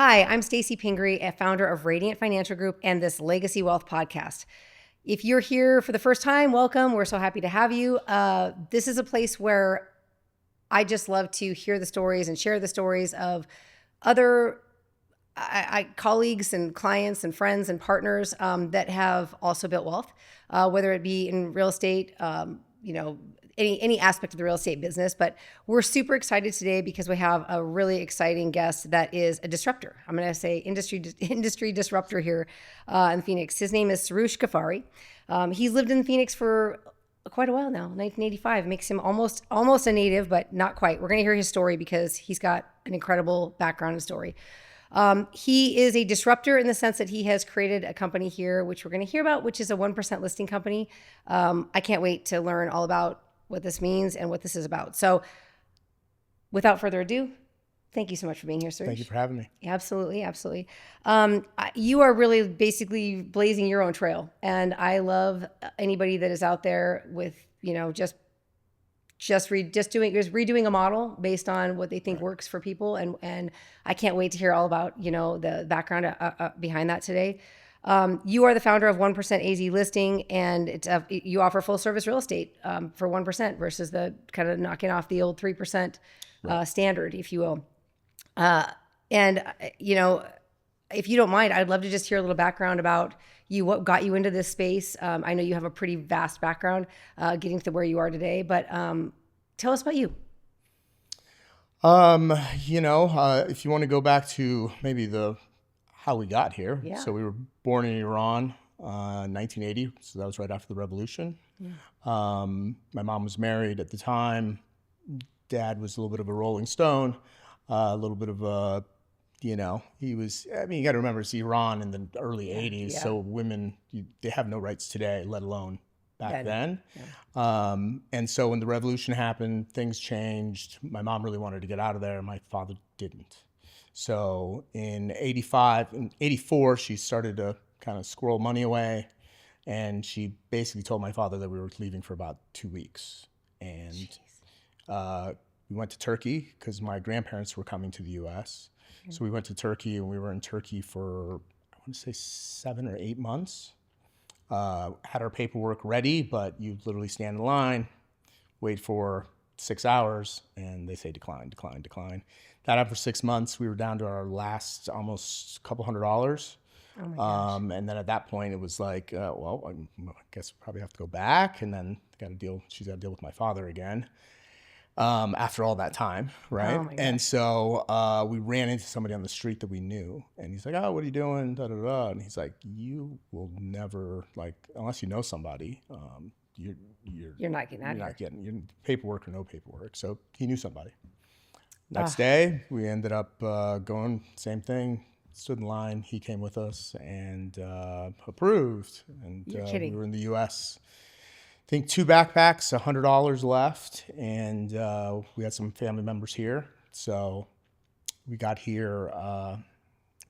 Hi, I'm Stacy Pingree, a founder of Radiant Financial Group and this Legacy Wealth podcast. If you're here for the first time, welcome. We're so happy to have you. This is a place where I just love to hear the stories and share the stories of other colleagues and clients and friends and partners that have also built wealth, whether it be in real estate, any aspect of the real estate business. But we're super excited today because we have a really exciting guest that is a disruptor. I'm going to say industry disruptor here in Phoenix. His name is Soroosh Ghafari. He's lived in Phoenix for quite a while now. 1985 makes him almost a native, but not quite. We're going to hear his story because he's got an incredible background and story. He is a disruptor in the sense that he has created a company here, which we're going to hear about, which is a 1% listing company. I can't wait to learn all about what this means and what this is about. So without further ado, thank you so much for being here, sir. Thank you for having me. Absolutely. You are really basically blazing your own trail. And I love anybody that is out there with, just redoing a model based on what they think works for people. And I can't wait to hear all about, the background behind that today. You are the founder of 1% AZ Listing, and you offer full service real estate for 1% versus the kind of knocking off the old 3% standard, if you will. If you don't mind, I'd love to just hear a little background about you, what got you into this space. I know you have a pretty vast background getting to where you are today, but tell us about you. If you want to go back to maybe how we got here. Yeah. So we were born in Iran, 1980. So that was right after the revolution. Yeah. My mom was married at the time. Dad was a little bit of a Rolling Stone, a little bit of a, you got to remember it's Iran in the early 80s. Yeah. So women, they have no rights today, let alone back then. Yeah. And so when the revolution happened, things changed. My mom really wanted to get out of there. My father didn't. So in 84, she started to kind of squirrel money away. And she basically told my father that we were leaving for about 2 weeks. And we went to Turkey because my grandparents were coming to the U.S. Okay. So we went to Turkey, and we were in Turkey for, I want to say 7 or 8 months. Had our paperwork ready, but you literally stand in line, wait for 6 hours, and they say decline. That after 6 months, we were down to our last almost a couple $100. Oh my gosh. And then at that point, it was like, I guess we probably have to go back, and then she's got to deal with my father again. After all that time, right? Oh my gosh. And so we ran into somebody on the street that we knew, and he's like, "Oh, what are you doing?" Da da da. And he's like, "You will never, unless you know somebody, you're not getting out of here. You're not getting your paperwork or no paperwork." So he knew somebody. Next day, we ended up going, same thing, stood in line. He came with us and approved. And You're kidding. We were in the U.S. I think 2 backpacks, $100 left. And we had some family members here. So we got here, I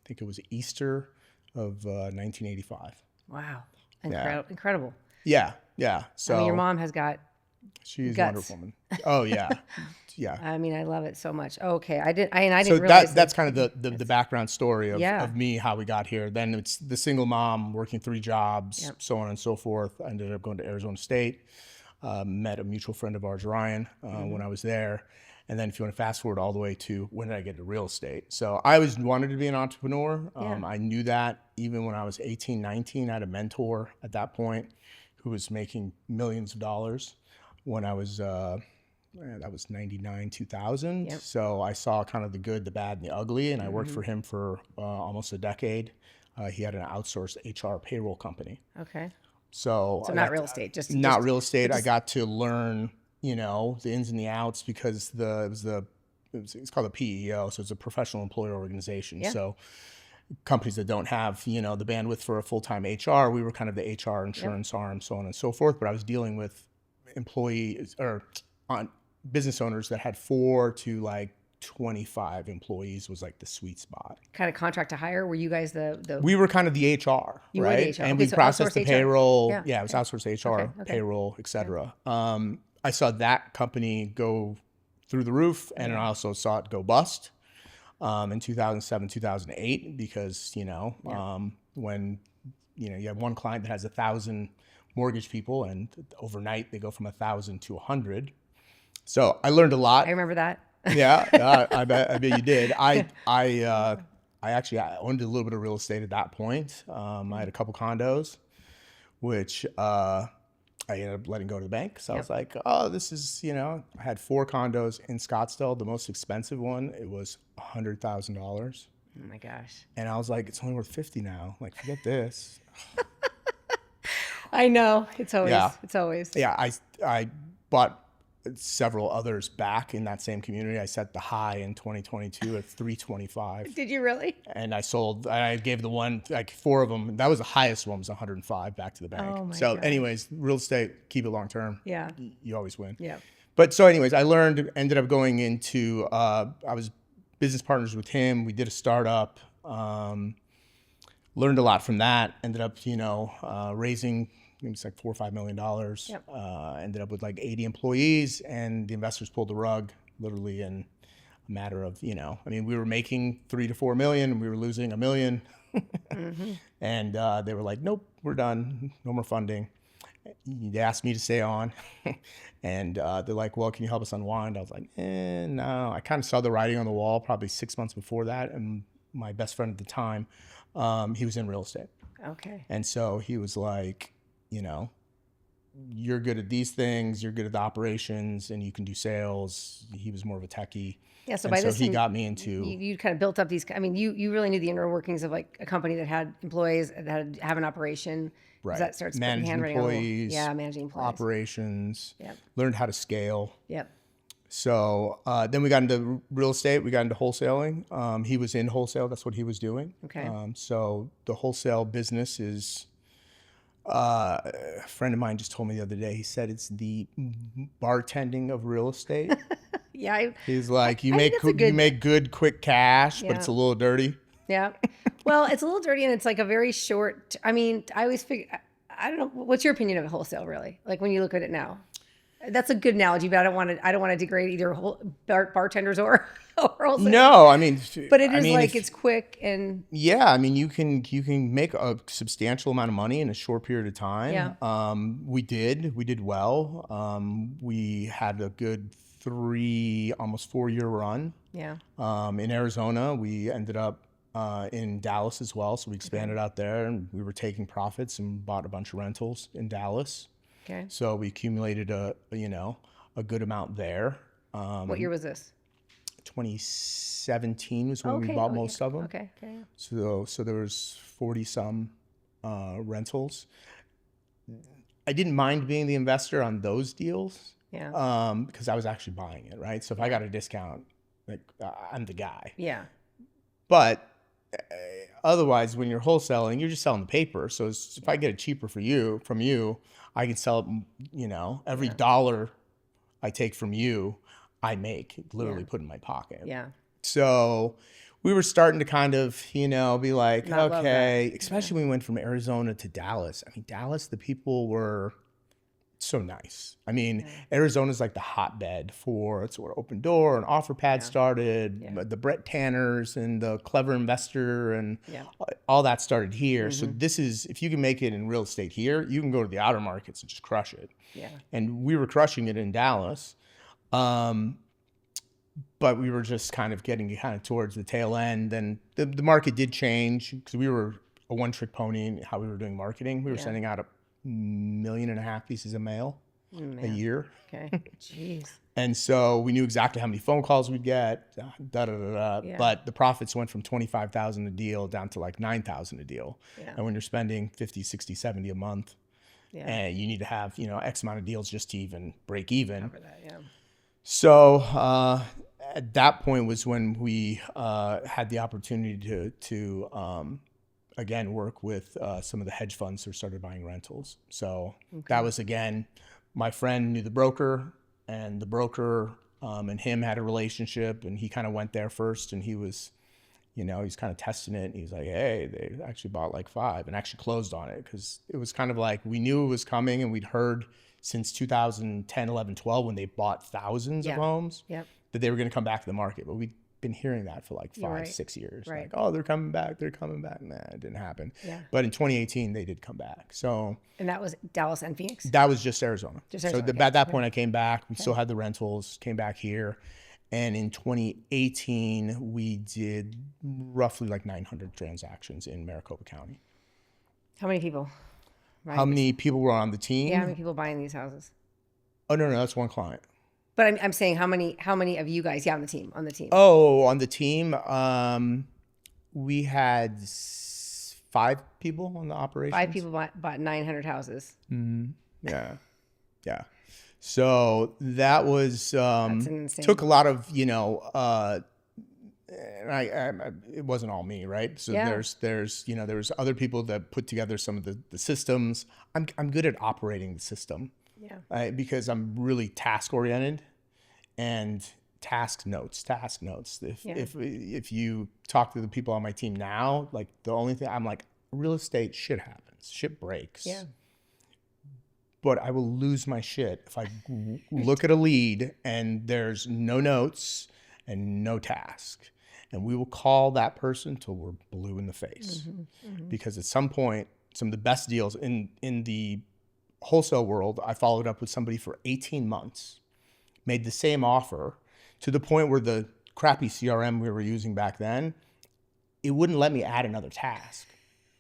think it was Easter of 1985. Wow. Incredible. Yeah. So your mom has got she's guts. a wonderful woman. Oh, yeah. Yeah. I love it so much. Okay. I didn't realize that's kind of the background story of me, how we got here. Then it's the single mom working 3 jobs, yep. So on and so forth. I ended up going to Arizona State, met a mutual friend of ours, Ryan, when I was there. And then if you want to fast forward all the way to when did I get to real estate? So I always wanted to be an entrepreneur. I knew that even when I was 18, 19, I had a mentor at that point who was making millions of dollars when I was, that was 99, 2000. Yep. So I saw kind of the good, the bad, and the ugly. And I worked for him for almost a decade. He had an outsourced HR payroll company. Okay. So not real estate, not real estate. I got to learn, the ins and the outs because it's called a PEO, so it's a professional employer organization. Yeah. So companies that don't have, the bandwidth for a full-time HR, we were kind of the HR insurance arm, so on and so forth. But I was dealing with employees or business owners that had 4 to 25 employees was the sweet spot. Kind of contract to hire. Were you guys the? We were kind of the HR, you right? Were the HR. And okay, we so processed the payroll. Yeah, it was outsourced HR, payroll, et cetera. I saw that company go through the roof, and I also saw it go bust. in 2007, 2008, because, when, you have one client that has 1,000 mortgage people, and overnight they go from 1,000 to 100. So I learned a lot. I remember that. Yeah, I bet you did. I actually owned a little bit of real estate at that point. I had a couple condos, which I ended up letting go to the bank. So I was like, oh, this is, I had 4 condos in Scottsdale. The most expensive one, it was $100,000. Oh my gosh. And I was like, it's only worth 50 now. Like, forget this. I know. It's always. Yeah, I bought several others back in that same community. I set the high in 2022 at 325. Did you really? And I gave the one, like 4 of them. That was the highest one, was 105 back to the bank. Oh my so gosh. anyways, real estate, keep it long term. Yeah. You always win. Yeah. But so anyways, I ended up going into, I was business partners with him. We did a startup, learned a lot from that. Ended up, raising, it was like $4 or $5 million. Yep. Ended up with like 80 employees, and the investors pulled the rug literally in a matter of, we were making 3 to 4 million, and we were losing $1 million. And they were like, nope, we're done. No more funding. They asked me to stay on. And they're like, well, can you help us unwind? I was like, no. I kind of saw the writing on the wall probably 6 months before that. And my best friend at the time, he was in real estate. Okay. And so he was like, you're good at these things, you're good at the operations, and you can do sales. He was more of a techie. Yeah. So And by so this he time, got me into, you kind of built up these. You really knew the inner workings of like a company that had employees, that have an operation. right, That starts putting managing handwriting on the wall. employees, Yeah, managing employees. operations, Yep. learned how to scale. Yep. So then we got into real estate, we got into wholesaling. He was in wholesale, that's what he was doing. Okay. So the wholesale business is, a friend of mine just told me the other day, he said it's the bartending of real estate. Yeah. He's like, you I think that's a good- make good, quick cash, but Yeah. it's a little dirty. Yeah. Well, it's a little dirty, and it's like a very short. I always figure. I don't know. What's your opinion of wholesale, really? Like when you look at it now, that's a good analogy, but I don't want to degrade either bartenders or wholesale. No, But it is it's quick and. Yeah, you can make a substantial amount of money in a short period of time. Yeah. We did well. We had a good 3, almost 4-year run. Yeah. In Arizona, we ended up in Dallas as well. So we expanded out there, and we were taking profits and bought a bunch of rentals in Dallas. Okay. So we accumulated a good amount there. What year was this? 2017 was when we bought most of them. Okay. Okay. So there was 40 some rentals. I didn't mind being the investor on those deals. Yeah. Because I was actually buying it, right? So if I got a discount, like I'm the guy. Yeah. But otherwise, when you're wholesaling, you're just selling the paper. So if I get it cheaper from you, I can sell it. Every dollar I take from you, I make literally put in my pocket. Yeah. So we were starting to kind of, be like, Not love okay, that. especially when we went from Arizona to Dallas. Dallas, the people were so nice. Arizona's like the hotbed for sort of Open Door and OfferPad started, the Brett Tanners and the Clever Investor and all that started here. So this is, if you can make it in real estate here, you can go to the outer markets and just crush it. Yeah. And we were crushing it in Dallas. But we were just kind of getting towards the tail end, and the market did change because we were a one-trick pony in how we were doing marketing. We were sending out 1.5 million pieces of mail a year. Okay. Jeez. And so we knew exactly how many phone calls we'd get, Yeah. But the profits went from 25,000 a deal down to like 9,000 a deal. Yeah. And when you're spending 50, 60, 70 a month, and you need to have, X amount of deals just to even break even. Cover that, yeah. So at that point was when we had the opportunity to again work with some of the hedge funds who started buying rentals. So that was, again, my friend knew the broker, and the broker and him had a relationship, and he kind of went there first, and he was, he's kind of testing it, and he's like, hey, they actually bought like 5 and actually closed on it, because it was kind of like we knew it was coming, and we'd heard since 2010, 11, 12, when they bought thousands of homes, that they were going to come back to the market. But we been hearing that for like 5, right. 6 years. Right. Like, oh, they're coming back. They're coming back. Nah, it didn't happen. Yeah. But in 2018, they did come back. So And that was Dallas and Phoenix? that was just Arizona. Just Arizona, So okay. at that point, I came back. We still had the rentals, came back here. And in 2018, we did roughly like 900 transactions in Maricopa County. How many people? Right. How many people were on the team? Yeah, how many people buying these houses? Oh, no, that's one client. But I'm saying how many of you guys? Yeah, on the team. Oh, on the team, we had 5 people on the operation. 5 people bought 900 houses. Yeah, yeah. So that was That's insane. took a lot of and it wasn't all me, right? So Yeah. there's other people that put together some of the systems. I'm good at operating the system. Yeah. Because I'm really task oriented and task notes. If you talk to the people on my team now, like the only thing I'm like, real estate shit happens, shit breaks. Yeah. But I will lose my shit if I look at a lead and there's no notes and no task. And we will call that person till we're blue in the face. Because at some point, some of the best deals in the wholesale world, I followed up with somebody for 18 months, made the same offer to the point where the crappy CRM we were using back then, it wouldn't let me add another task.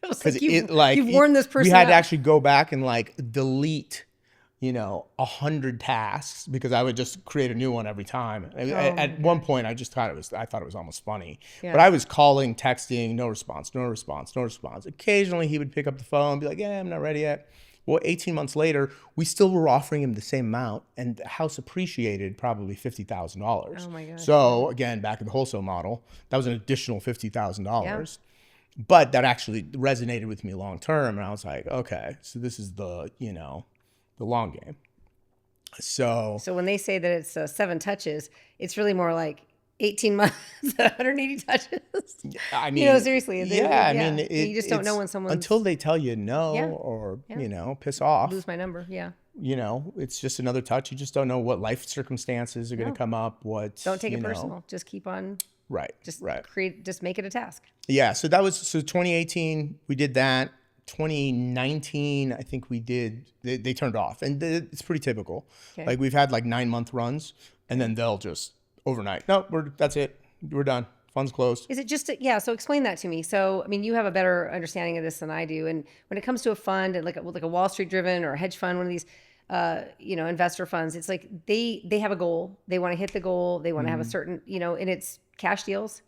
Because you've worn this person we had out. to actually go back and like delete 100 tasks because I would just create a new one every time. At one point, I thought it was almost funny. Yeah. But I was calling, texting, no response. Occasionally, he would pick up the phone and be like, "Yeah, I'm not ready yet." Well, 18 months later, we still were offering him the same amount, and the house appreciated probably $50,000. Oh my gosh. So again, back in the wholesale model, that was an additional $50,000. But that actually resonated with me long term, and I was like, okay, so this is the long game. So when they say that it's 7 touches, it's really more like 18 months, 180 touches. I mean, seriously. I mean, you just don't know when someone's... until they tell you no or piss off. Lose my number, yeah. It's just another touch. You just don't know what life circumstances are going to come up. Don't take it personal. Just keep on. Right. Just make it a task. Yeah. So 2018 we did that. 2019 I think we did. They turned off, and it's pretty typical. Okay. Like we've had like 9-month runs, and then they'll just overnight. No, that's it. We're done. Funds closed. Is it just so explain that to me. So I mean, you have a better understanding of this than I do. And when it comes to a fund and like a Wall Street driven or a hedge fund, one of these investor funds, it's like they have a goal. They want to hit the goal. They want to have a certain, and it's cash deals.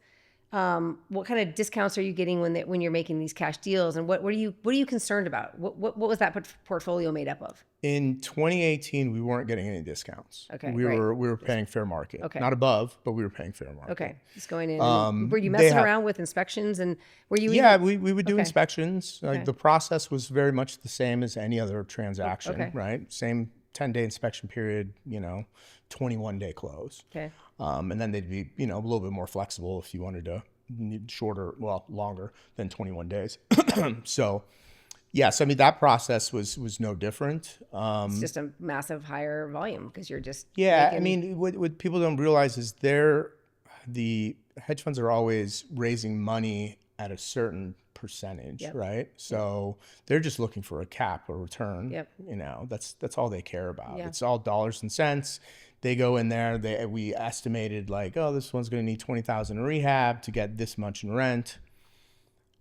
What kind of discounts are you getting when you're making these cash deals, and what are you concerned about? What was that portfolio made up of? In 2018, we weren't getting any discounts. Okay, we were paying fair market. Okay. Not above, but we were paying fair market. Okay, just going in. Were you messing around with inspections, and were you? Yeah, we would do inspections. Okay. Like the process was very much the same as any other transaction. Okay. Right? Same 10-day inspection period. 21-day close. Okay. And then they'd be a little bit more flexible if you wanted to need longer than 21 days. So yes, I mean that process was no different. It's just a massive higher volume because you're just I mean what people don't realize is the hedge funds are always raising money at a certain percentage, right? So they're just looking for a cap or return. Yep. That's all they care about. Yeah. It's all dollars and cents. They go in there. We estimated like, oh, this one's going to need $20,000 in rehab to get this much in rent.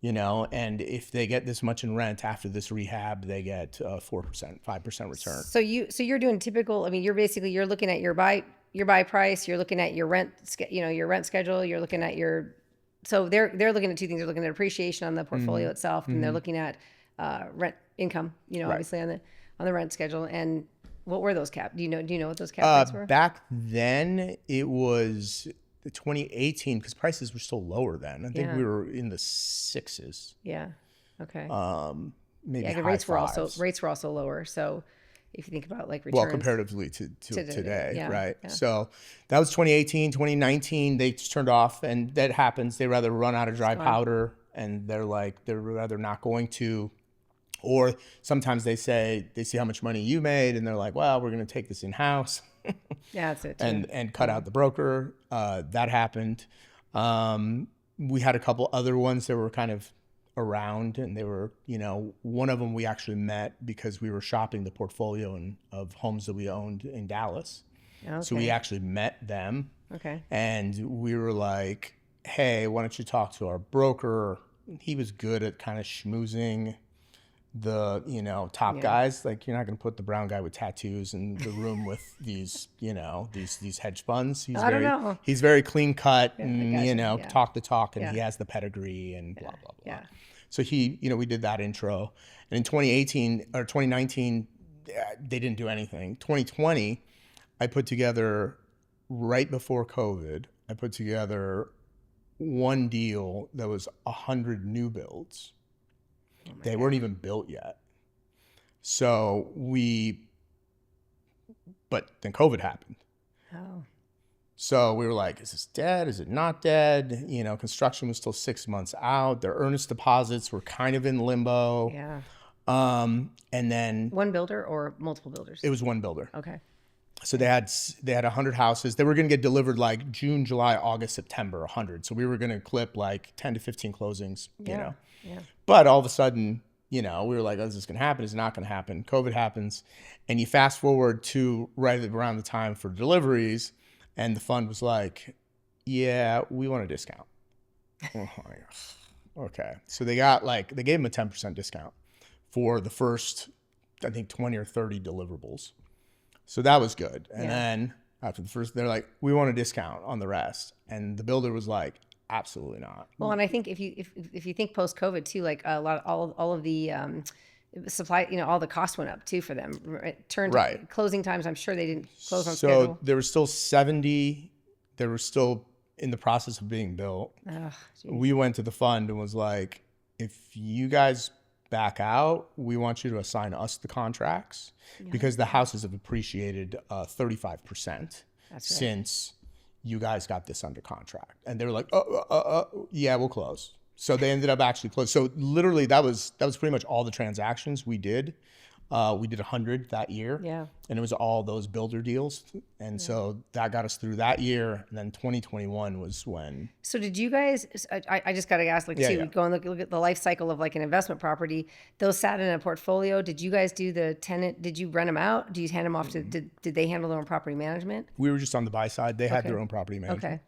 And if they get this much in rent after this rehab, they get 4%, 5% return. So you're doing typical. I mean, you're looking at your buy price. You're looking at your rent, your rent schedule. You're looking at so they're looking at 2 things. They're looking at appreciation on the portfolio itself, and they're looking at rent income. Obviously on the rent schedule. And what were those caps? Do you know what those cap rates were? Back then, it was 2018 because prices were still lower then. I think we were in the 6s. Yeah. Okay. Maybe high rates were 5s. also rawer. So if you think about like returns, well, comparatively to today, right? Yeah. So that was 2018. 2019, they just turned off, and that happens. They rather run out of dry powder, and they're rather not going to. Or sometimes they see how much money you made, and they're like, well, we're going to take this in-house. Yeah, that's it. Too. And cut out the broker. That happened. We had a couple other ones that were kind of around, and they were, one of them we actually met because we were shopping the portfolio of homes that we owned in Dallas. Okay. So we actually met them. Okay. And we were like, hey, why don't you talk to our broker? He was good at kind of schmoozing the, top guys. Like, you're not going to put the brown guy with tattoos in the room with these, these hedge funds. I don't know. He's very clean cut and, gotcha. talk the talk, and he has the pedigree and blah, blah, blah. Yeah. So we did that intro. And in 2018 or 2019, they didn't do anything. 2020, I put together, right before COVID, I put together one deal that was 100 new builds. They weren't even built yet. So but then COVID happened. Oh. So we were like, is this dead? Is it not dead? Construction was still 6 months out. Their earnest deposits were kind of in limbo. Yeah. And then One builder or multiple builders? it was one builder. Okay. So they had 100 houses. They were going to get delivered like June, July, August, September, 100. So we were going to clip like 10 to 15 closings, Yeah. But all of a sudden, we were like, oh, is this going to happen? Is it not going to happen? COVID happens. And you fast forward to right around the time for deliveries, and the fund was like, yeah, we want a discount. Okay. So they gave them a 10% discount for the first, I think, 20 or 30 deliverables. So that was good. And then after the first, they're like, we want a discount on the rest. And the builder was like, absolutely not. Well, and I think if you think post COVID too, like all of the supply, all the costs went up too for them. It turned closing times. I'm sure they didn't close on schedule. So there were still 70. They were still in the process of being built. Oh, we went to the fund and was like, if you guys back out, we want you to assign us the contracts because the houses have appreciated 35% since you guys got this under contract. And they were like, yeah, we'll close. So they ended up actually closing. So literally that was pretty much all the transactions we did. We did 100 that year. Yeah. And it was all those builder deals. And so that got us through that year. And then 2021 was when. So did you guys, I just got to ask, go and look at the life cycle of like an investment property. Those sat in a portfolio. Did you guys do the tenant? Did you rent them out? Do you hand them off to, did they handle their own property management? We were just on the buy side. They had their own property management. Okay.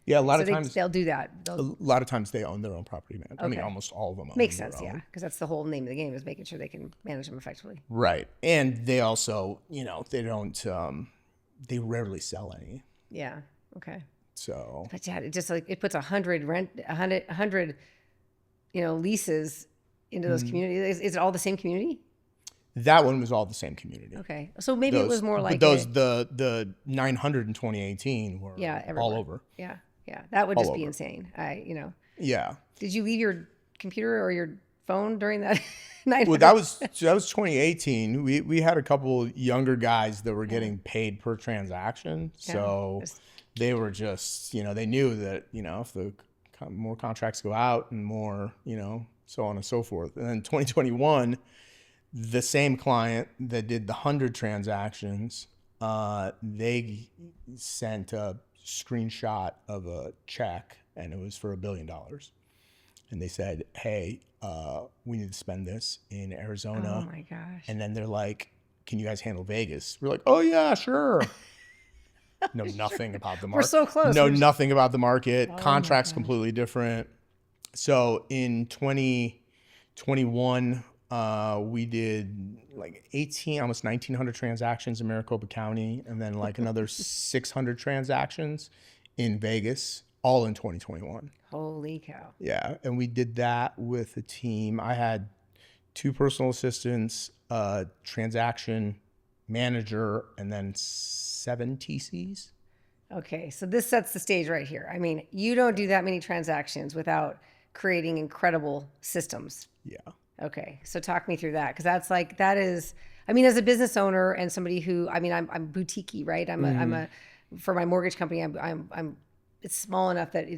Yeah, a lot of times they'll do that. A lot of times they own their own property management. I mean, almost all of them own Makes their sense, own. because that's the whole name of the game is making sure they can manage them effectively. Right. And they also, they don't, they rarely sell any. Yeah. Okay. So. But yeah, it just like it puts 100 leases into those communities. Is it all the same community? That one was all the same community. Okay. So maybe it was more like the 900 in 2018 were all over. Yeah. That would just be insane. Yeah. Did you leave your computer or your phone during that night? Well, that was 2018. We had a couple younger guys that were getting paid per transaction. So they were just, they knew that, if the more contracts go out and more, so on and so forth. And then 2021, the same client that did the 100 transactions, they sent a screenshot of a check, and it was for $1 billion. And they said, hey, we need to spend this in Arizona. Oh my gosh. And then they're like, can you guys handle Vegas? We're like, oh yeah, sure. Know nothing about the market. We're so close. Know nothing about the market. Contracts completely different. So in 2021, we did like 18, almost 1,900 transactions in Maricopa County, and then like another 600 transactions in Vegas, all in 2021. Holy cow. Yeah, and we did that with a team. I had 2 personal assistants, a transaction manager, and then 7 TCs. Okay, so this sets the stage right here. I mean, you don't do that many transactions without creating incredible systems. Yeah. Okay, so talk me through that, because that is, I mean, as a business owner and somebody who, I mean, I'm boutique-y, right? For my mortgage company, I'm it's small enough that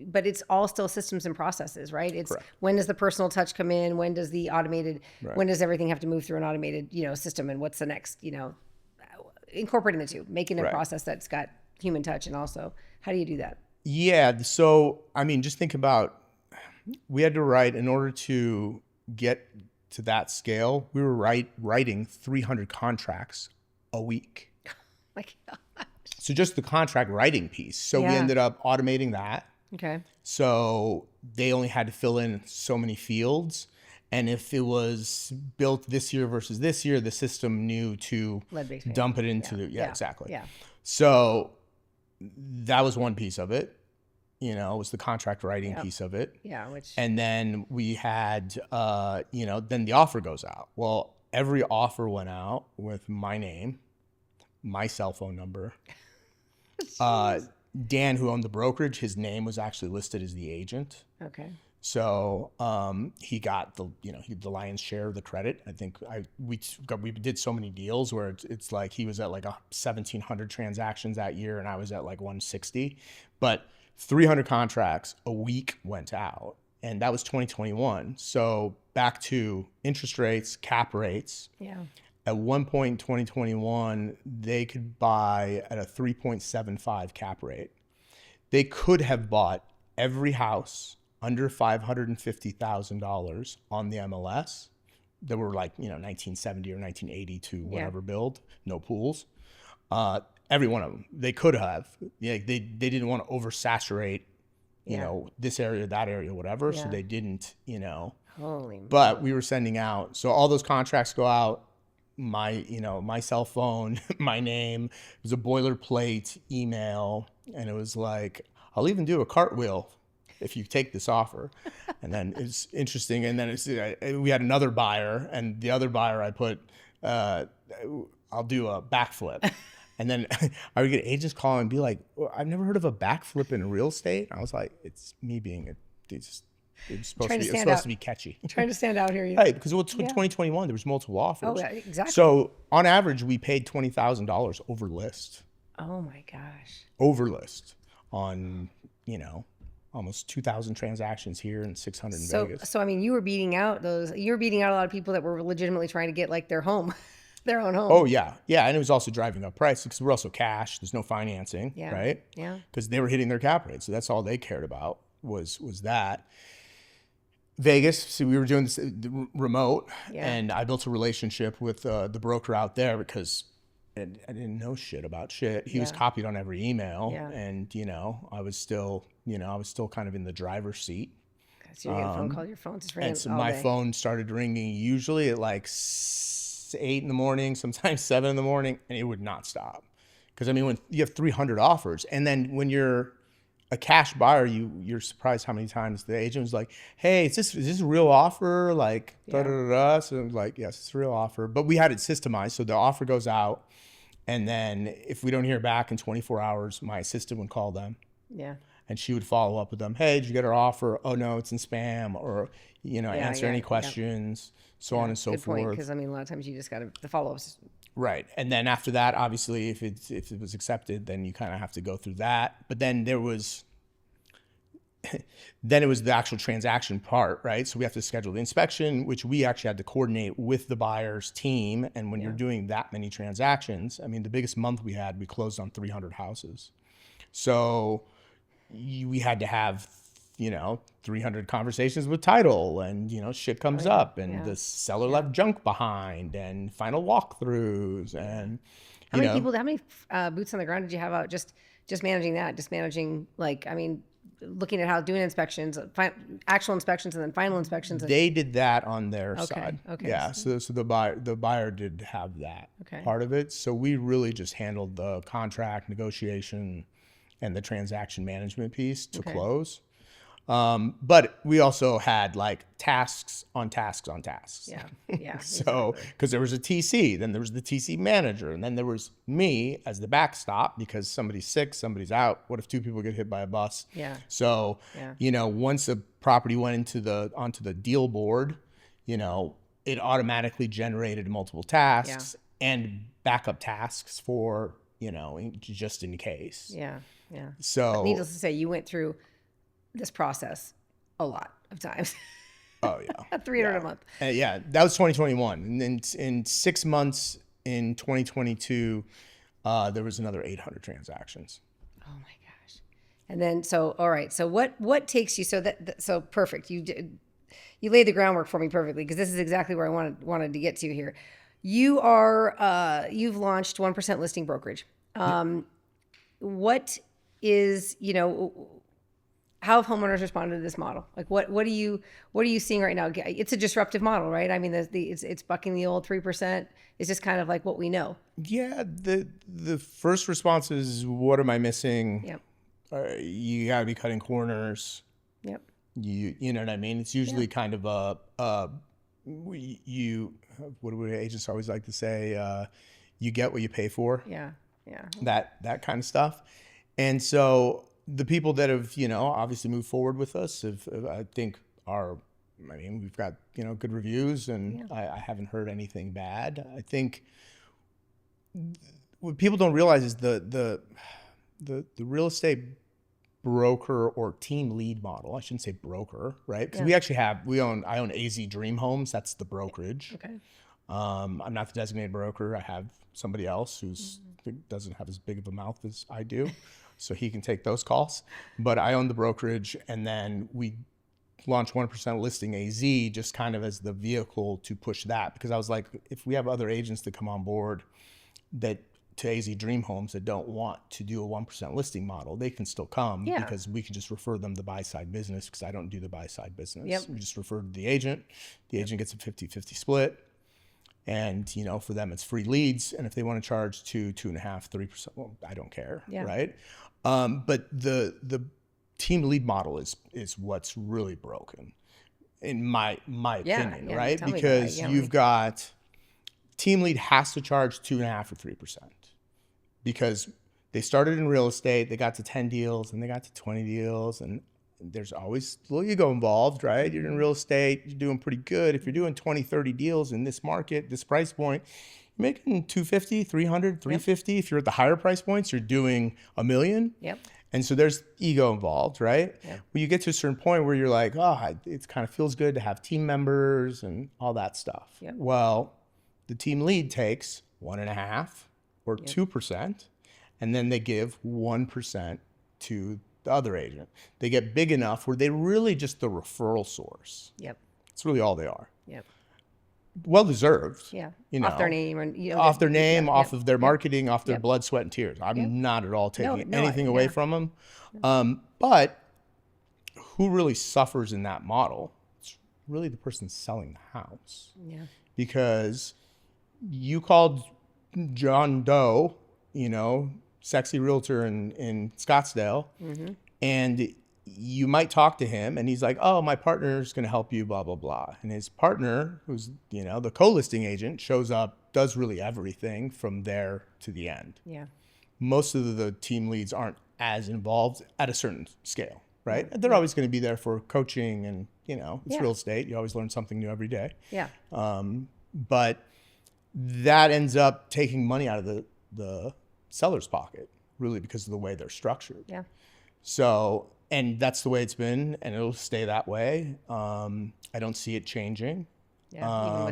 but it's all still systems and processes, right? It's correct. When does the personal touch come in? When does the automated, when does everything have to move through an automated, system? And what's the next, incorporating the two, making a process that's got human touch. And also, how do you do that? Yeah. So, I mean, just think about, we had to write, in order to get to that scale, we were writing 300 contracts a week. Like, So just the contract writing piece. So we Yeah. ended up automating that. okay. So they only had to fill in so many fields. And if it was built this year versus this year, the system knew to Lead-based dump it management. into Yeah. exactly. Yeah. So that was one piece of it, was the contract writing piece of it. Yeah. Which, And then we had, then the offer goes out. Well, every offer went out with my name, my cell phone number. Dan, who owned the brokerage, his name was actually listed as the agent. okay. So he got the lion's share of the credit. I think we did so many deals where it's like he was at like 1,700 transactions that year, and I was at like 160. But 300 contracts a week went out, and that was 2021. So back to interest rates, cap rates. Yeah. At one point in 2021, they could buy at a 3.75 cap rate. They could have bought every house under $550,000 on the MLS that were like, 1970 or 1980 to whatever build, no pools. Every one of them, they could have. Yeah, they didn't want to oversaturate, this area, that area, whatever. So they didn't, Holy. But we were sending out. So all those contracts go out. My cell phone, my name, it was a boilerplate email, and it was like, I'll even do a cartwheel if you take this offer. And then it's interesting. And then we had another buyer, and the other buyer I put, I'll do a backflip. And then I would get agents call and be like, well, I've never heard of a backflip in real estate. I was like, it's me being it's supposed to be catchy. Trying to stand out here. Right, because 2021, there was multiple offers. Oh, yeah, exactly. So on average, we paid $20,000 over list. Oh my gosh. Over list on, almost 2,000 transactions here and 600 in Vegas. So I mean, you were beating out a lot of people that were legitimately trying to get like their home, their own home. Oh yeah, yeah, and it was also driving up price because we're also cash. There's no financing, right? Yeah. Because they were hitting their cap rate, so that's all they cared about was that. Vegas, so we were doing this remote, and I built a relationship with the broker out there because I didn't know shit about shit. He was copied on every email, and I was still kind of in the driver's seat. So you're getting a phone call, your phone's just ringing And so all my day. phone started ringing usually at like 8 in the morning, sometimes 7 in the morning, and it would not stop. Because I mean, when you have 300 offers, and then when you're a cash buyer, you're surprised how many times the agent was like, "Hey, is this a real offer?" Like, da da da da. So it was like, "Yes, it's a real offer." But we had it systemized, so the offer goes out, and then if we don't hear back in 24 hours, my assistant would call them. Yeah. And she would follow up with them. "Hey, did you get our offer? Oh no, it's in spam." Or answer any questions, so on and so Good point, forth. because I mean, a lot of times you just got the follow-ups. Right. And then after that, obviously, if it was accepted, then you kind of have to go through that. But then it was the actual transaction part, right? So we have to schedule the inspection, which we actually had to coordinate with the buyer's team. And when you're doing that many transactions, I mean, the biggest month we closed on 300 houses. So we had to have 300 conversations with title, and shit comes up, and the seller left junk behind, and final walkthroughs, and How many boots on the ground did you have out just managing that? Just managing, like, I mean, looking at how doing inspections, actual inspections, and then final inspections. They did that on their side. Okay. Yeah. So the buyer did have that part of it. So we really just handled the contract negotiation and the transaction management piece to close. But we also had like tasks on tasks on tasks. Yeah. So, because there was a TC, then there was the TC manager, and then there was me as the backstop because somebody's sick, somebody's out. What if 2 people get hit by a bus? Yeah. So, once a property went onto the deal board, it automatically generated multiple tasks and backup tasks for, just in case. Yeah. So, but needless to say, you went through this process a lot of times. Oh yeah. 300 a month. That was 2021. And then in 6 months in 2022, there was another 800 transactions. Oh my gosh. And then, so, all right. So what takes you, so perfect. You laid the groundwork for me perfectly, because this is exactly where I wanted to get to here. You've launched 1% listing brokerage. What is, how have homeowners responded to this model? Like what are you seeing right now? It's a disruptive model, right? I mean, it's bucking the old 3%. It's just kind of like what we know. Yeah, the first response is, what am I missing? Yep. You got to be cutting corners. Yep. You know what I mean? It's usually kind of what do agents always like to say? You get what you pay for. Yeah. Yeah. That kind of stuff. And so the people that have, obviously moved forward with us I think we've got, good reviews, and I haven't heard anything bad. I think what people don't realize is the real estate broker or team lead model. I shouldn't say broker, right? Because I own AZ Dream Homes. That's the brokerage. Okay. I'm not the designated broker. I have somebody else who's doesn't have as big of a mouth as I do, so he can take those calls. But I own the brokerage, and then we launched 1% Listing AZ just kind of as the vehicle to push that, because I was like, if we have other agents that come on board to AZ Dream Homes that don't want to do a 1% listing model, they can still come, because we can just refer them the buy side business, because I don't do the buy side business. Yep. We just refer to the agent. The agent gets a 50-50 split. And, for them, it's free leads. And if they want to charge 2.5%, 3%, well, I don't care. Yeah. Right. But the team lead model is what's really broken, in my opinion, right? Because you've got team lead has to charge 2.5% or 3%, because they started in real estate, they got to 10 deals, and they got to 20 deals, and there's always a little ego involved, right? You're in real estate, you're doing pretty good. If you're doing 20, 30 deals in this market, this price point, you're making 250, 300, 350. If you're at the higher price points, you're doing $1 million. Yep. And so there's ego involved, right? Yep. When you get to a certain point where you're like, it kind of feels good to have team members and all that stuff. Yep. Well, the team lead takes 1.5% or 2%, and then they give 1% to the other agent. They get big enough where they're really just the referral source. Yep. It's really all they are. Yep. Well deserved. Yeah. Off their name, or off their name, off of their marketing, off their Yep. blood, sweat, and tears. I'm not at all taking anything I- away from them. But who really suffers in that model? It's really the person selling the house. Yeah. Because you called John Doe, sexy realtor in Scottsdale, and you might talk to him, and he's like, oh, my partner's going to help you, blah, blah, blah. And his partner, who's, the co-listing agent, shows up, does really everything from there to the end. Yeah. Most of the team leads aren't as involved at a certain scale, right? They're always going to be there for coaching, and, it's real estate. You always learn something new every day. Yeah. But that ends up taking money out of the seller's pocket, really, because of the way they're structured. Yeah. So, and that's the way it's been, and it'll stay that way. I don't see it changing. Yeah.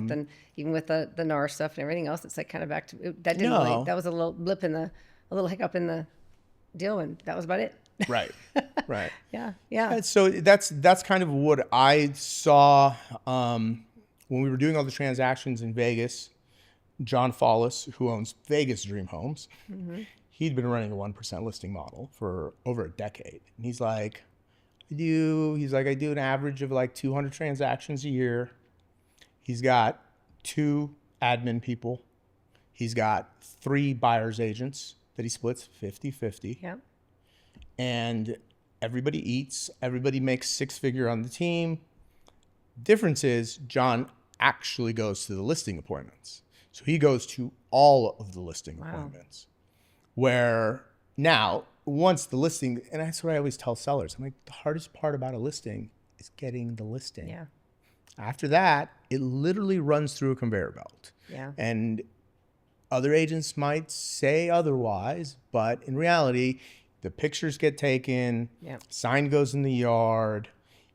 Even with the NAR stuff and everything else, it's like kind of back to that. Didn't really, that was a little blip a little hiccup in the deal, and that was about it. Right. Right. Yeah. Yeah. And so that's kind of what I saw when we were doing all the transactions in Vegas. John Follis, who owns Vegas Dream Homes, he'd been running a 1% listing model for over a decade. And he's like, I do an average of like 200 transactions a year. He's got 2 admin people. He's got 3 buyer's agents that he splits 50-50. Yeah. And everybody eats, everybody makes 6-figure on the team. Difference is John actually goes to the listing appointments. So he goes to all of the listing appointments. Where now, once the listing, and that's what I always tell sellers, I'm like, the hardest part about a listing is getting the listing. Yeah. After that, it literally runs through a conveyor belt. Yeah. And other agents might say otherwise, but in reality, the pictures get taken, sign goes in the yard,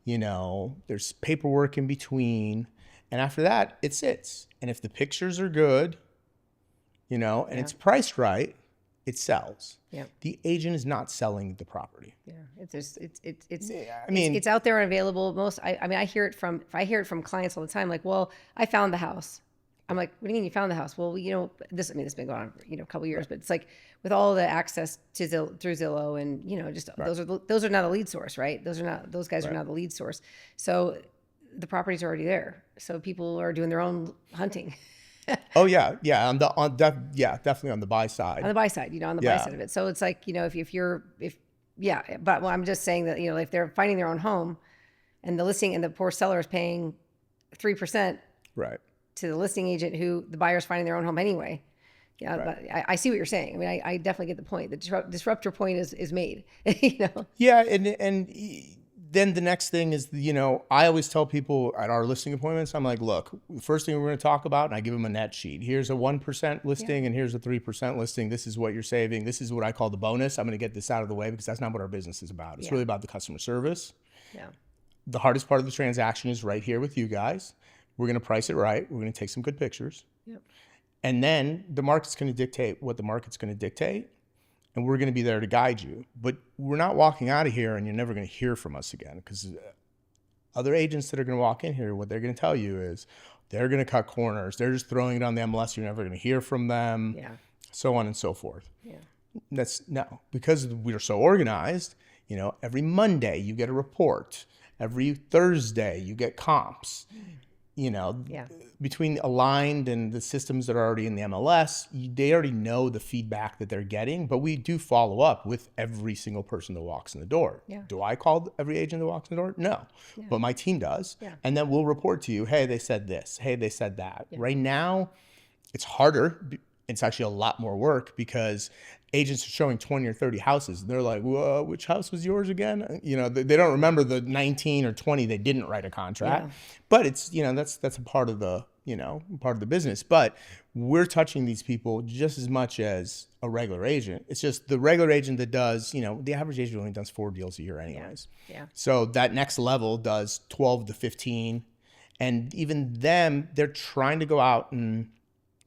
there's paperwork in between. And after that, it sits. And if the pictures are good, and it's priced right, it sells. Yeah. The agent is not selling the property. Yeah. It's just, it's I mean, it's out there and available. I mean, I hear it from clients all the time, like, well, I found the house. I'm like, what do you mean you found the house? Well, this has been going on, a couple of years, but it's like with all the access to through Zillow and, just those are not a lead source, right? Those guys are not the lead source. So the property's already there. So people are doing their own hunting. Oh yeah. Yeah. Definitely on the buy side. On the buy side, on the buy side of it. So it's like, but I'm just saying that, if they're finding their own home and the listing and the poor seller is paying 3%. Right. To the listing agent who the buyer's finding their own home anyway. Yeah, right. But I see what you're saying. I mean, I definitely get the point. The disruptor point is made. Yeah, and then the next thing is, I always tell people at our listing appointments, I'm like, look, the first thing we're going to talk about, and I give them a net sheet. Here's a 1% listing, and here's a 3% listing. This is what you're saving. This is what I call the bonus. I'm going to get this out of the way because that's not what our business is about. It's really about the customer service. Yeah. The hardest part of the transaction is right here with you guys. We're going to price it right. We're going to take some good pictures. Yep. And then the market's going to dictate what the market's going to dictate. And we're going to be there to guide you. But we're not walking out of here and you're never going to hear from us again. Because other agents that are going to walk in here, what they're going to tell you is they're going to cut corners. They're just throwing it on the MLS. You're never going to hear from them. Yeah. So on and so forth. Yeah. Because we're so organized, every Monday you get a report. Every Thursday you get comps. Between Aligned and the systems that are already in the MLS, they already know the feedback that they're getting, but we do follow up with every single person that walks in the door. Yeah. Do I call every agent that walks in the door? No, but my team does. Yeah. And then we'll report to you, hey, they said this, hey, they said that. Yeah. Right now, it's harder. It's actually a lot more work because agents are showing 20 or 30 houses. They're like, whoa, which house was yours again? They don't remember the 19 or 20 they didn't write a contract. Yeah. But it's, that's a part of the, part of the business. But we're touching these people just as much as a regular agent. It's just the regular agent that does, the average agent only does 4 deals a year anyways. Yeah. So that next level does 12 to 15. And even them, they're trying to go out and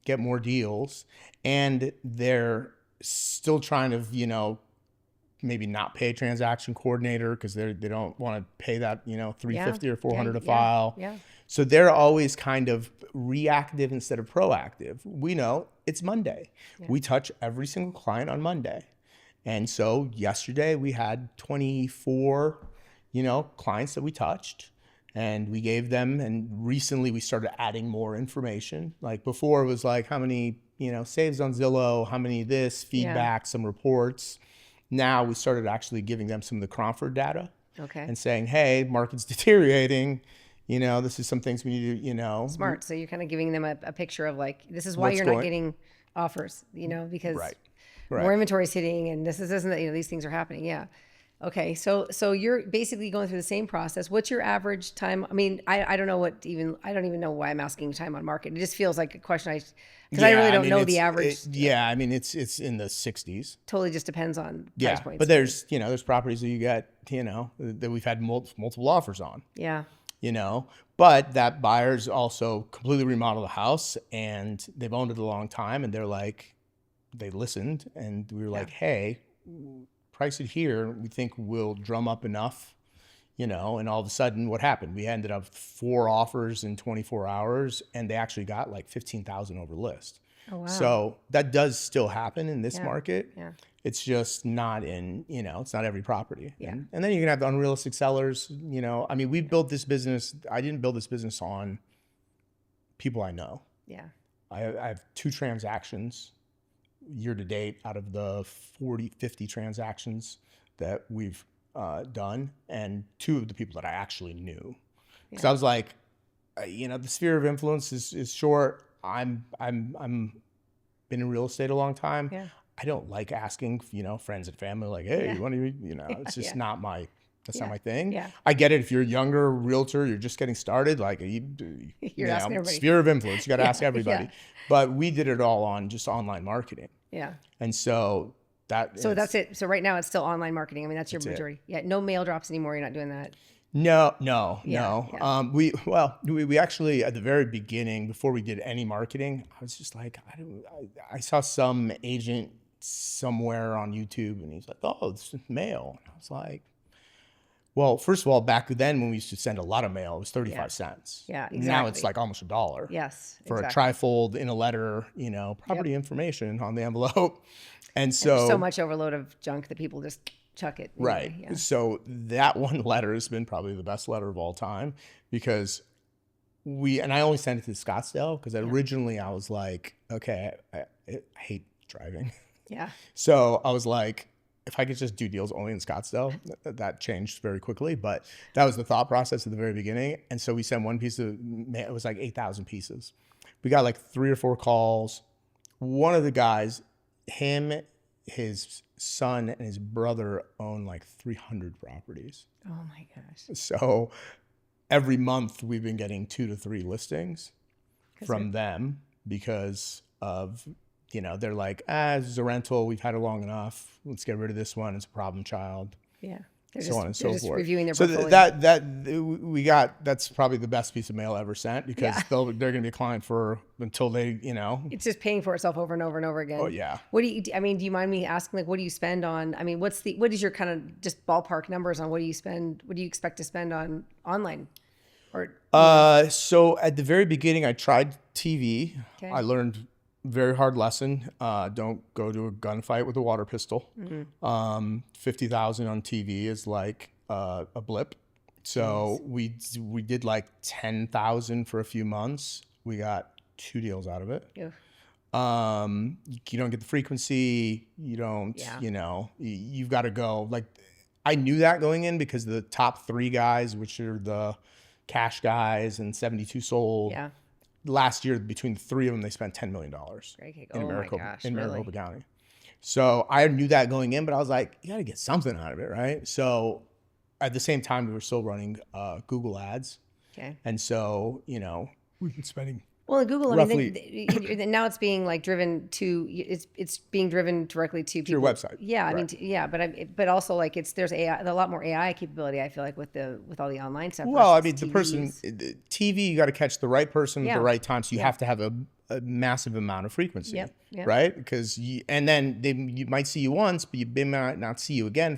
get more deals. And they're still trying to, maybe not pay a transaction coordinator because they don't want to pay that, $350 or $400 a file. Yeah. So they're always kind of reactive instead of proactive. We know it's Monday. Yeah. We touch every single client on Monday. And so yesterday we had 24, clients that we touched. And we gave them, and recently we started adding more information. Like before it was like how many, saves on Zillow, how many this, feedback, some reports. Now we started actually giving them some of the Cromford data. Okay. And saying, hey, market's deteriorating. This is some things we need to, Smart. So you're kind of giving them a picture of like, this is why you're not getting offers, because more inventory is hitting and this isn't, these things are happening. Yeah. Okay, so you're basically going through the same process. What's your average time? I mean, I don't know I don't even know why I'm asking time on market. It just feels like a question because I really don't know the average. It's in the 60s. Totally just depends on price points. But there's properties that you get, that we've had multiple offers on. Yeah. But that buyer's also completely remodeled the house and they've owned it a long time and they're like, they listened and we were like, hey, price it here, we think we'll drum up enough, and all of a sudden what happened? We ended up 4 offers in 24 hours and they actually got like 15,000 over list. Oh, wow. So that does still happen in this market. Yeah. It's just not in, it's not every property. Yeah. And then you can have the unrealistic sellers, we built this business. I didn't build this business on people I know. Yeah. I have 2 transactions year to date out of the 50 transactions that we've done, and 2 of the people that I actually knew. Because I was like, the sphere of influence is short. I'm been in real estate a long time. Yeah. I don't like asking, friends and family like, hey, you want to, it's just not my. That's not my thing. Yeah. I get it. If you're a younger realtor, you're just getting started, like you're asking everybody. Sphere of influence, you got to ask everybody. Yeah. But we did it all on just online marketing. Yeah. And so that's it. So right now it's still online marketing. I mean, that's your majority. Yeah. No mail drops anymore. You're not doing that. No. Yeah. We actually at the very beginning, before we did any marketing, I was just like, I saw some agent, somewhere on YouTube, and he's like, "Oh, this is mail." And I was like, well, first of all, back then when we used to send a lot of mail, it was 35 cents. Yeah, exactly. Now it's like almost $1. Yes, for exactly. a trifold in a letter, property information on the envelope. And so, there's so much overload of junk that people just chuck it. Right. Anyway, yeah. So that one letter has been probably the best letter of all time, because and I only sent it to Scottsdale because originally I was like, okay, I hate driving. Yeah. So I was like, if I could just do deals only in Scottsdale, that changed very quickly. But that was the thought process at the very beginning. And so we sent one piece of mail. It was like 8,000 pieces. We got like 3 or 4 calls. One of the guys, him, his son, and his brother own like 300 properties. Oh my gosh. So every month we've been getting 2 to 3 listings from them because of, they're like, this is a rental. We've had it long enough. Let's get rid of this one. It's a problem child. Yeah. So on and so forth. Reviewing their so portfolio. that's probably the best piece of mail ever sent, because they're going to be a client until they, It's just paying for itself over and over and over again. Oh yeah. What do you mind me asking, like, what do you spend on, what is your kind of just ballpark numbers on what do you expect to spend on online? Or so at the very beginning I tried TV. Okay. I learned very hard lesson. Don't go to a gunfight with a water pistol. 50,000 on TV is like a blip. So we did like 10,000 for a few months. We got 2 deals out of it. Yeah. You don't get the frequency. You don't, you've got to go. Like, I knew that going in because the top 3 guys, which are the cash guys and 72 sold. Yeah. Last year, between the 3 of them, they spent $10 million in Maricopa County. So I knew that going in, but I was like, you got to get something out of it, right? So at the same time, we were still running Google ads. Okay. And so, we've been spending. Well, Google, now it's being like driven to, it's being driven directly to people. Your website. Yeah. Right. But also like there's AI, a lot more AI capability, I feel like, with all the online stuff. Well, I mean, the TV, you got to catch the right person at the right time. So you have to have a massive amount of frequency, Yep. right? Because and then you might see you once, but they might not see you again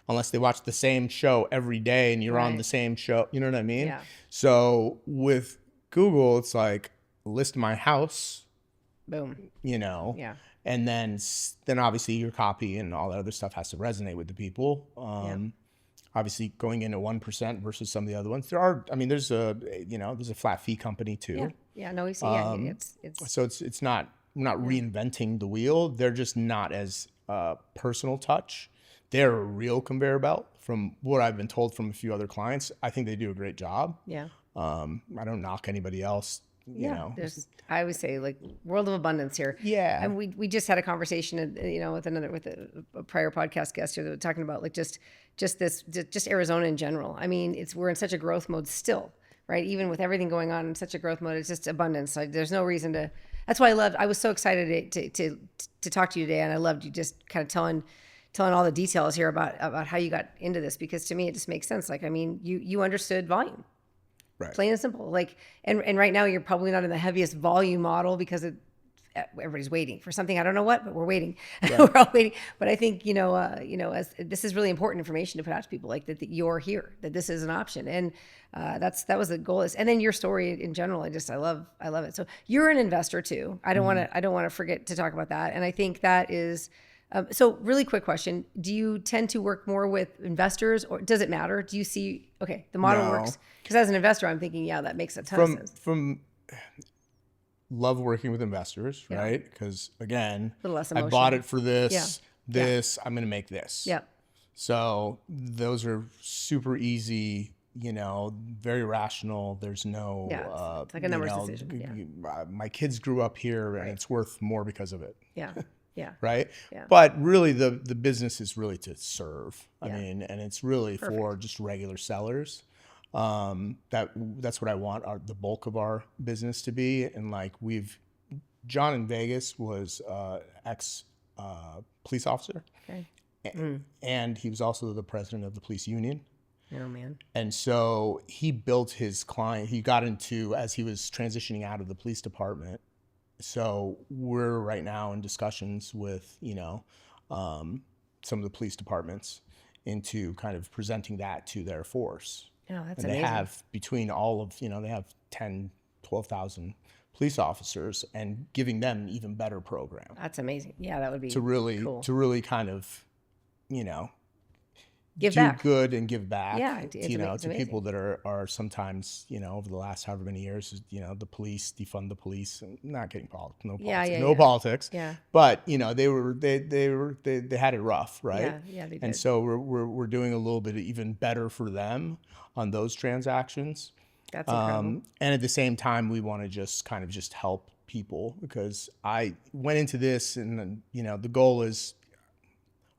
unless they watch the same show every day and you're on the same show. You know what I mean? Yeah. So with Google, it's like, list my house. Boom. Yeah. And then obviously your copy and all that other stuff has to resonate with the people. Obviously going in at 1% versus some of the other ones. There's a flat fee company too. Yeah. No, we see. It's so it's not reinventing the wheel. They're just not as personal touch. They're a real conveyor belt from what I've been told from a few other clients. I think they do a great job. Yeah. I don't knock anybody else. I always say, like, world of abundance here. Yeah. And we just had a conversation, with a prior podcast guest here that was talking about like just Arizona in general. I mean, we're in such a growth mode still, right? Even with everything going on in such a growth mode, it's just abundance. Like, there's no reason to. That's why I was so excited to talk to you today, and I loved you just kind of telling all the details here about how you got into this, because to me it just makes sense. Like, I mean, you understood volume. Right. Plain and simple. Like, and right now you're probably not in the heaviest volume model because everybody's waiting for something. I don't know what, but we're waiting. Right. We're all waiting. But I think, as this is really important information to put out to people, like that you're here, that this is an option. And that was the goal. And then your story in general, I love it. So you're an investor too. I don't want to forget to talk about that. And I think that is, so really quick question. Do you tend to work more with investors, or does it matter? Do you see, the model works? Because as an investor, I'm thinking, that makes a ton of sense. Love working with investors, right? Because again, a little less I emotional. bought it for this, I'm going to make this. Yeah. So those are super easy, very rational. There's no, it's like a numbers decision. My kids grew up here and it's worth more because of it. Yeah. Yeah. Right. Yeah. But really the business is really to serve. I mean, and it's really for just regular sellers. That's what I want the bulk of our business to be. And like John in Vegas was ex police officer. Okay. And he was also the president of the police union. Oh man. And so he built his client. He got into, as he was transitioning out of the police department, So we're right now in discussions with, some of the police departments into kind of presenting that to their force. Oh, that's and they amazing. have between all of, they have 10, 12,000 police officers and giving them even better program That's amazing. Yeah, that would be to really, cool. kind of, Give do back. good and give back, Yeah, it's to amazing. people that are sometimes, over the last however many years, the police, defund the police, and not getting politics, Yeah. but they had it rough, right? Yeah, they did. And so we're doing a little bit even better for them on those transactions. That's incredible. And at the same time, we want to just help people, because I went into this and, the goal is,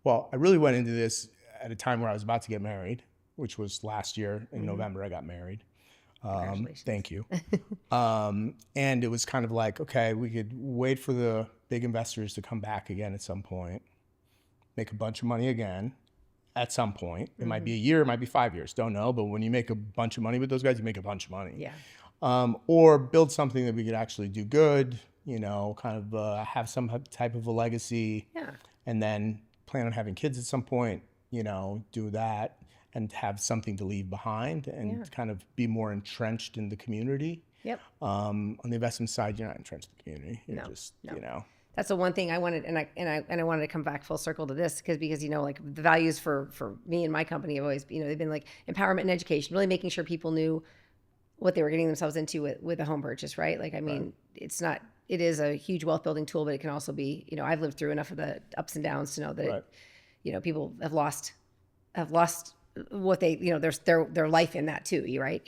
well, I really went into this at a time where I was about to get married, which was last year in November. I got married. Congratulations. Thank you. And it was kind of like, okay, we could wait for the big investors to come back again at some point, make a bunch of money again at some point. It might be a year, it might be 5 years, don't know. But when you make a bunch of money with those guys, you make a bunch of money. Yeah. Or build something that we could actually do good, kind of have some type of a legacy. Yeah. And then plan on having kids at some point, do that and have something to leave behind and kind of be more entrenched in the community. Yep. On the investment side, you're not entrenched in the community. You're No. That's the one thing I wanted, and I wanted to come back full circle to this because like the values for me and my company have always, they've been like empowerment and education, really making sure people knew what they were getting themselves into with a home purchase, right? Like, I mean, it is a huge wealth building tool, but it can also be, I've lived through enough of the ups and downs to know that, people have lost what they, their life in that too, right?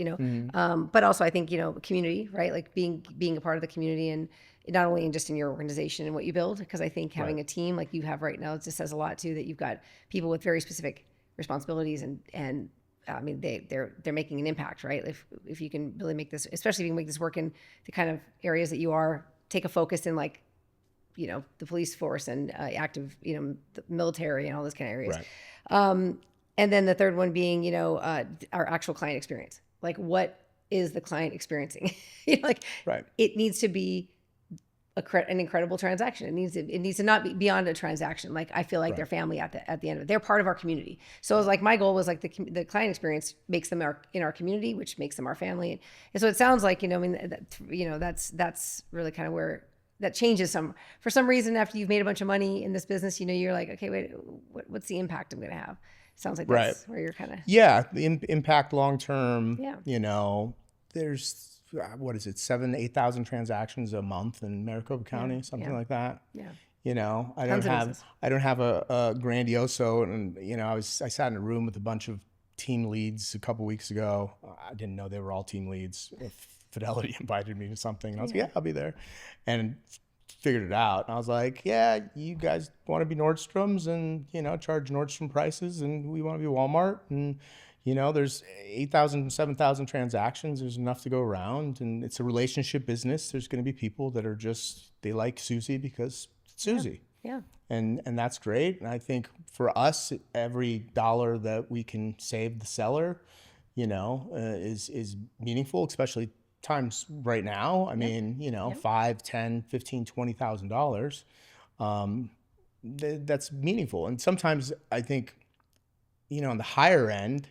But also I think, community, right? Like being a part of the community, and not only just in your organization and what you build, because I think having a team like you have right now just says a lot too, that you've got people with very specific responsibilities and I mean, they're making an impact, right? If you can really make this, especially if you can make this work in the kind of areas that you are, take a focus in, like, the police force and active, the military and all those kind of areas. Right. And then the third one being, our actual client experience. Like, what is the client experiencing? It needs to be an incredible transaction. It needs to not be beyond a transaction. Like, I feel like they're family at the end of it. They're part of our community. So it was like, my goal was like the client experience makes them in our community, which makes them our family. And so it sounds like, that's really kind of where that changes for some reason, after you've made a bunch of money in this business, you're like, okay, wait, what's the impact I'm going to have? Sounds like that's where you're kind of. Yeah. The impact long-term, Yeah. There's, what is it, 7,000 to 8,000 transactions a month in Maricopa County, something like that. Yeah. I don't have a grandioso, and I sat in a room with a bunch of team leads a couple weeks ago. I didn't know they were all team leads. Fidelity invited me to something, and I was like, yeah, I'll be there, and figured it out. And I was like, yeah, you guys want to be Nordstrom's and charge Nordstrom prices, and we want to be Walmart, and there's 8,000, 7,000 transactions. There's enough to go around, and it's a relationship business. There's going to be people that are they like Susie because it's Susie. Yeah. And that's great. And I think for us, every dollar that we can save the seller, is meaningful, especially times right now. I mean, $5, $10, $15, $20,000. That's meaningful. And sometimes I think, on the higher end,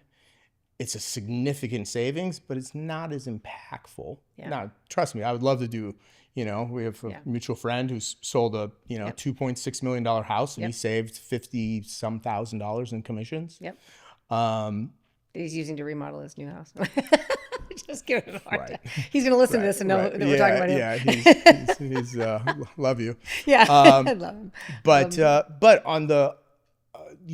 it's a significant savings, but it's not as impactful. Yeah. Now, trust me, I would love to do, we have a mutual friend who's sold a, $2.6 million house, and he saved $50-some thousand in commissions. Yep. He's using to remodel his new house. Just give it a hard time. He's going to listen to this and know that we're talking about him. Yeah, he's love you. Yeah, I love him. But on the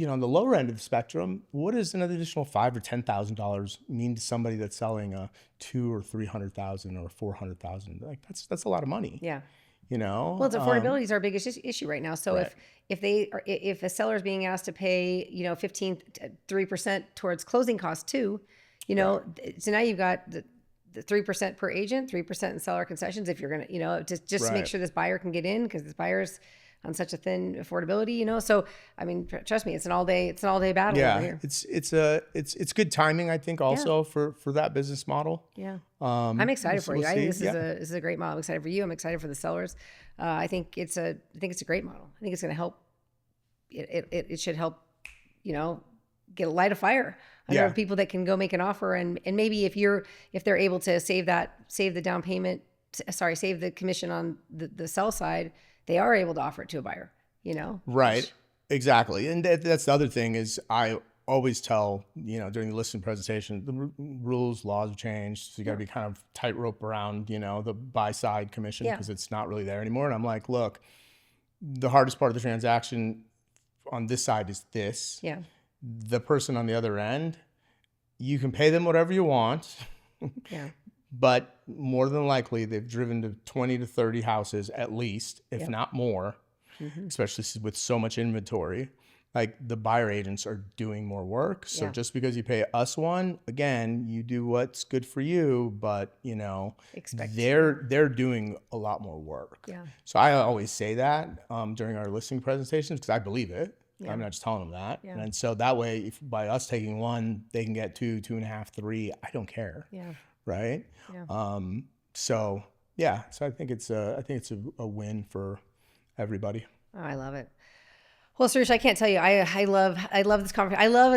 on the lower end of the spectrum, what does an additional $5,000 or $10,000 mean to somebody that's selling a $200,000 or $300,000 or $400,000? Like, that's a lot of money. Yeah. Well, it's affordability is our biggest issue right now. So if a seller is being asked to pay 3% towards closing costs too, so now you've got the 3% per agent, 3% in seller concessions. If you're gonna just to make sure this buyer can get in, because this buyer's on such a thin affordability, you know? So, I mean, trust me, it's an all day battle over here. It's good timing, I think, also for that business model. Yeah. I'm excited for you. I think this see. is a great model. I'm excited for you. I'm excited for the sellers. I think it's a great model. I think it's going to help. It should help, you know, light a fire under people that can go make an offer. And maybe if they're able to save the down payment, save the commission on the sell side, they are able to offer it to a buyer, you know? Right. Exactly. And that's the other thing is I always tell, you know, during the listing presentation, the rules, laws have changed. So you got to be kind of tightrope around, you know, the buy side commission because it's not really there anymore. And I'm like, look, the hardest part of the transaction on this side is this. Yeah. The person on the other end, you can pay them whatever you want. Yeah. But more than likely, they've driven to 20 to 30 houses at least, if not more, especially with so much inventory. Like the buyer agents are doing more work. So just because you pay us one, again, you do what's good for you, but you know, they're doing a lot more work. Yeah. So I always say that during our listing presentations because I believe it. Yeah. I'm not just telling them that. Yeah. And so that way, if by us taking one, they can get 2, 2.5, 3, I don't care. Yeah. Right. Yeah. So I think it's a win for everybody. Oh, I love it. Well, Soroosh, I can't tell you, I love this conversation. I love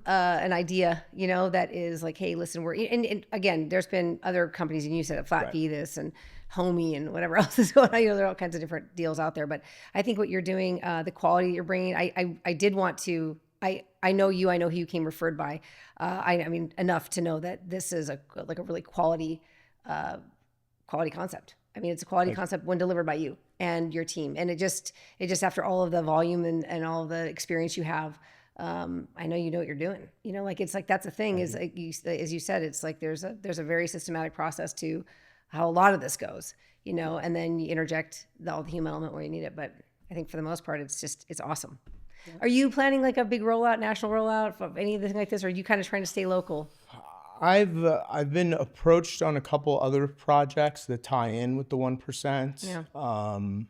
an idea, you know, that is like, hey, listen, and again, there's been other companies, and you said flat fee this and homey and whatever else is going on. You know, there are all kinds of different deals out there, but I think what you're doing, the quality you're bringing, I did want to, I know you, I know who you came referred by. I mean, enough to know that this is a really quality concept. I mean, it's a quality concept when delivered by you and your team. And it just after all of the volume and all of the experience you have, I know you know what you're doing. You know, like it's like that's the thing is like as you said, it's like there's a very systematic process to how a lot of this goes. You know, and then you interject all the human element where you need it. But I think for the most part, it's awesome. Yeah. Are you planning like a big rollout, national rollout of anything like this, or are you kind of trying to stay local? I've been approached on a couple other projects that tie in with the 1%. Yeah.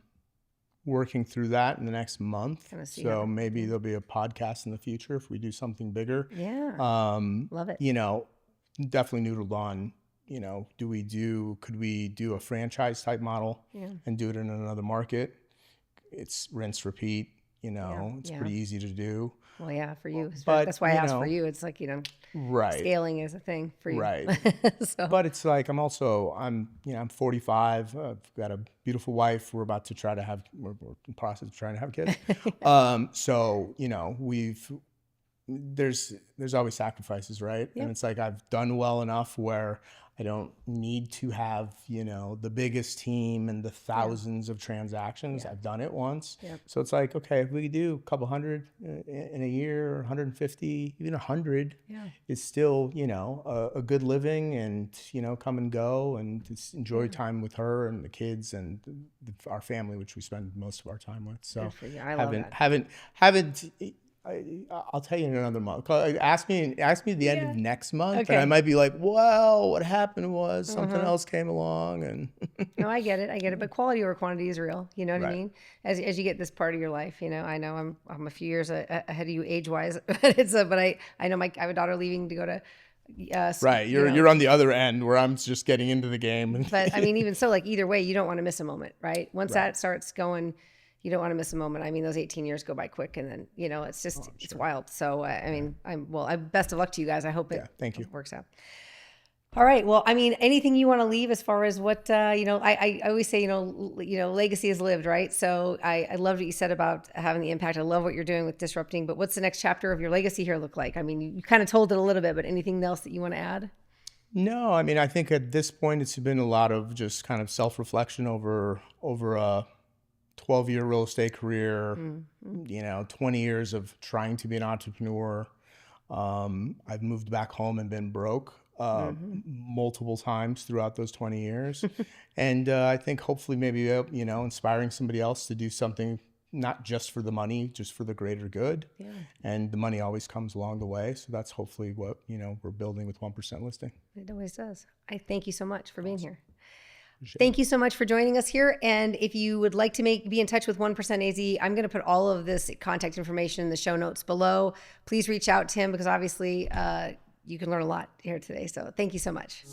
Working through that in the next month. So maybe there'll be a podcast in the future if we do something bigger. Yeah. Love it. You know, definitely noodled on, you know, could we do a franchise type model and do it in another market? It's rinse, repeat, you know, it's pretty easy to do. Well, yeah, for you. But, that's why I asked for you. It's like, you know, scaling is a thing for you. Right. So. But it's like, I'm 45. I've got a beautiful wife. We're in the process of trying to have kids. So, you know, there's always sacrifices, right? Yep. And it's like, I've done well enough where I don't need to have, you know, the biggest team and the thousands of transactions. I've done it once. Yep. So it's like, okay, if we do a couple hundred in a year, 150, even 100, it's still, you know, a good living and, you know, come and go and just enjoy time with her and the kids and our family, which we spend most of our time with. So I love that. haven't I'll tell you in another month. Ask me at the end of next month, and I might be like, "Well, what happened was something else came along." And no, I get it. But quality over quantity is real. You know what I mean? As you get this part of your life, you know, I know I'm a few years ahead of you age wise. But I know I have a daughter leaving to go to. Right, you're on the other end where I'm just getting into the game. But I mean, even so, like either way, you don't want to miss a moment, right? Once that starts going. You don't want to miss a moment. I mean, those 18 years go by quick, and then you know it's just it's wild. So I mean, best of luck to you guys. I hope it works out. All right. Well, I mean, anything you want to leave as far as what you know? I always say you know legacy is lived, right? So I love what you said about having the impact. I love what you're doing with disrupting. But what's the next chapter of your legacy here look like? I mean, you kind of told it a little bit, but anything else that you want to add? No, I mean, I think at this point it's been a lot of just kind of self-reflection over a 12-year real estate career, you know, 20 years of trying to be an entrepreneur. I've moved back home and been broke multiple times throughout those 20 years. And I think hopefully maybe, you know, inspiring somebody else to do something, not just for the money, just for the greater good. Yeah. And the money always comes along the way. So that's hopefully what, you know, we're building with 1% Listing. It always does. I thank you so much for being here. Thank you so much for joining us here. And if you would like to be in touch with 1% AZ, I'm going to put all of this contact information in the show notes below. Please reach out to him because obviously you can learn a lot here today. So thank you so much.